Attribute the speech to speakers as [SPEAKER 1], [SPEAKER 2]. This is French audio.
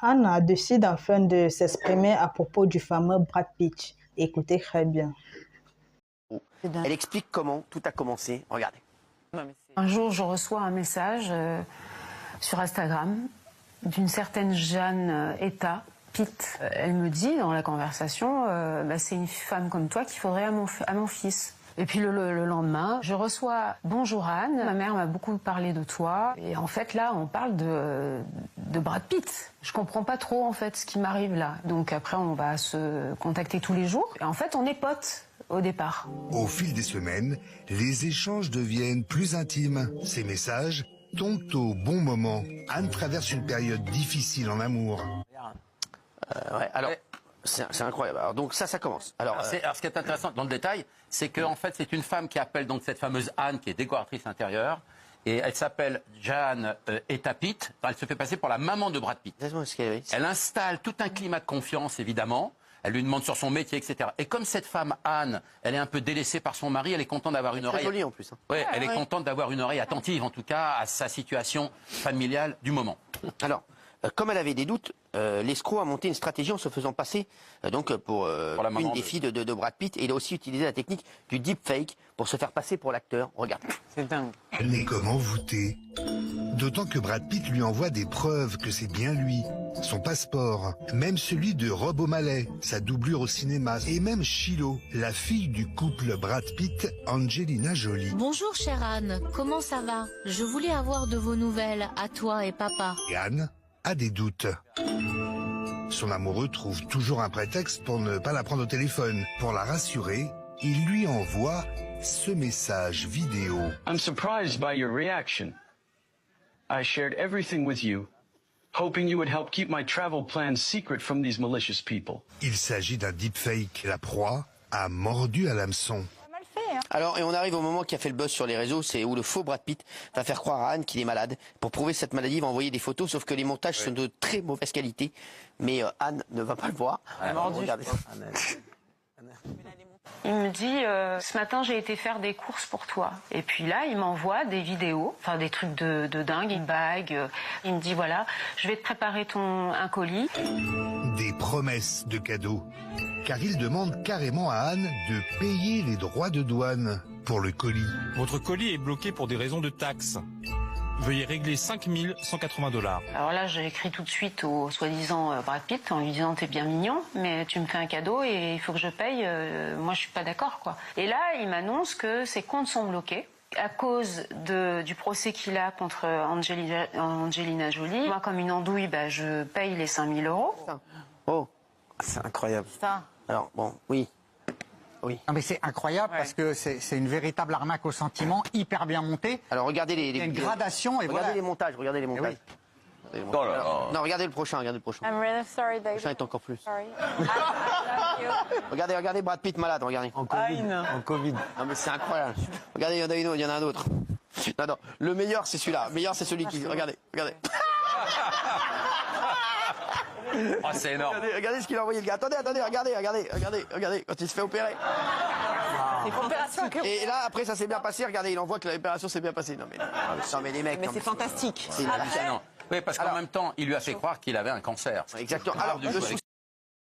[SPEAKER 1] Anna décide enfin de s'exprimer à propos du fameux Brad Pitt. Écoutez très bien.
[SPEAKER 2] Elle explique comment tout a commencé. Regardez.
[SPEAKER 3] Un jour, je reçois un message sur Instagram d'une certaine Jeanne Pitt. Elle me dit dans la conversation, c'est une femme comme toi qu'il faudrait à mon fils. Et puis le lendemain, je reçois « Bonjour Anne, ma mère m'a beaucoup parlé de toi. » Et en fait là, on parle de Brad Pitt. Je comprends pas trop en fait ce qui m'arrive là. Donc après, on va se contacter tous les jours. Et en fait, on est potes au départ.
[SPEAKER 4] Au fil des semaines, les échanges deviennent plus intimes. Ces messages tombent au bon moment. Anne traverse une période difficile en amour.
[SPEAKER 2] Ouais, alors, c'est incroyable. Alors, donc ça commence. Alors,
[SPEAKER 5] ce qui est intéressant dans le détail, c'est qu'en fait, c'est une femme qui appelle donc cette fameuse Anne, qui est décoratrice intérieure, et elle s'appelle Jeanne Pitt. Elle se fait passer pour la maman de Brad Pitt. Elle installe tout un climat de confiance, évidemment. Elle lui demande sur son métier, etc. Et comme cette femme, Anne, elle est un peu délaissée par son mari, elle est contente d'avoir une oreille...
[SPEAKER 2] Très jolie en plus. Hein.
[SPEAKER 5] Ouais, elle est contente d'avoir une oreille attentive, en tout cas, à sa situation familiale du moment.
[SPEAKER 2] Alors, comme elle avait des doutes, l'escroc a monté une stratégie en se faisant passer pour une des filles de Brad Pitt. Et il a aussi utilisé la technique du deepfake pour se faire passer pour l'acteur. Regarde.
[SPEAKER 3] C'est dingue.
[SPEAKER 4] Mais comment voûter? D'autant que Brad Pitt lui envoie des preuves que c'est bien lui. Son passeport, même celui de Rob O'Malley, sa doublure au cinéma, et même Shiloh, la fille du couple Brad Pitt-Angelina Jolie.
[SPEAKER 6] Bonjour chère Anne, comment ça va? Je voulais avoir de vos nouvelles, à toi et papa.
[SPEAKER 4] Et Anne a des doutes. Son amoureux trouve toujours un prétexte pour ne pas la prendre au téléphone. Pour la rassurer, il lui envoie ce message vidéo.
[SPEAKER 7] I'm surprised by your reaction. I shared everything with you, hoping you would help keep my travel plans secret from these malicious people.
[SPEAKER 4] Il s'agit d'un deepfake. La proie a mordu à l'hameçon.
[SPEAKER 2] Alors, et on arrive au moment qui a fait le buzz sur les réseaux, c'est où le faux Brad Pitt va faire croire à Anne qu'il est malade. Pour prouver cette maladie, il va envoyer des photos, sauf que les montages sont de très mauvaise qualité. Mais Anne ne va pas le voir. Regardez.
[SPEAKER 3] Il me dit, ce matin j'ai été faire des courses pour toi. Et puis là, il m'envoie des vidéos, enfin des trucs de dingue, une bague. Il me dit, voilà, je vais te préparer un colis.
[SPEAKER 4] Des promesses de cadeaux. Car il demande carrément à Anne de payer les droits de douane pour le colis.
[SPEAKER 8] Votre colis est bloqué pour des raisons de taxes. Veuillez régler 5 180 $.
[SPEAKER 3] Alors là, j'ai écrit tout de suite au soi-disant Brad Pitt en lui disant, t'es bien mignon, mais tu me fais un cadeau et il faut que je paye. Moi, je suis pas d'accord, quoi. Et là, il m'annonce que ses comptes sont bloqués à cause du procès qu'il a contre Angelina Jolie. Moi, comme une andouille, je paye les 5 000 €.
[SPEAKER 2] Oh, c'est incroyable.
[SPEAKER 9] Ça.
[SPEAKER 2] Alors, bon, oui. Oui.
[SPEAKER 9] Non mais c'est incroyable parce que c'est une véritable arnaque au sentiment, hyper bien montée.
[SPEAKER 2] Alors regardez
[SPEAKER 9] Il y a une gradation et
[SPEAKER 2] regardez les montages, regardez les montages.
[SPEAKER 9] Oui.
[SPEAKER 2] Alors, non, regardez le prochain,
[SPEAKER 10] I'm really sorry,
[SPEAKER 2] Le prochain est encore plus.
[SPEAKER 10] Sorry.
[SPEAKER 2] Regardez Brad Pitt malade, regardez. En Covid. Non mais c'est incroyable. Regardez, il y en a un autre. Non, le meilleur c'est celui-là. Le meilleur c'est celui qui... Regardez.
[SPEAKER 5] Oh, c'est énorme.
[SPEAKER 2] Regardez ce qu'il a envoyé le gars. Attendez, regardez, quand il se fait opérer. Et là, après, ça s'est bien passé. Regardez, il envoie que l'opération s'est bien passée. Non, mais les mecs.
[SPEAKER 10] Mais c'est fantastique.
[SPEAKER 5] C'est hallucinant. Oui, parce qu'en même temps, il lui a fait croire qu'il avait un cancer.
[SPEAKER 2] Exactement. Alors,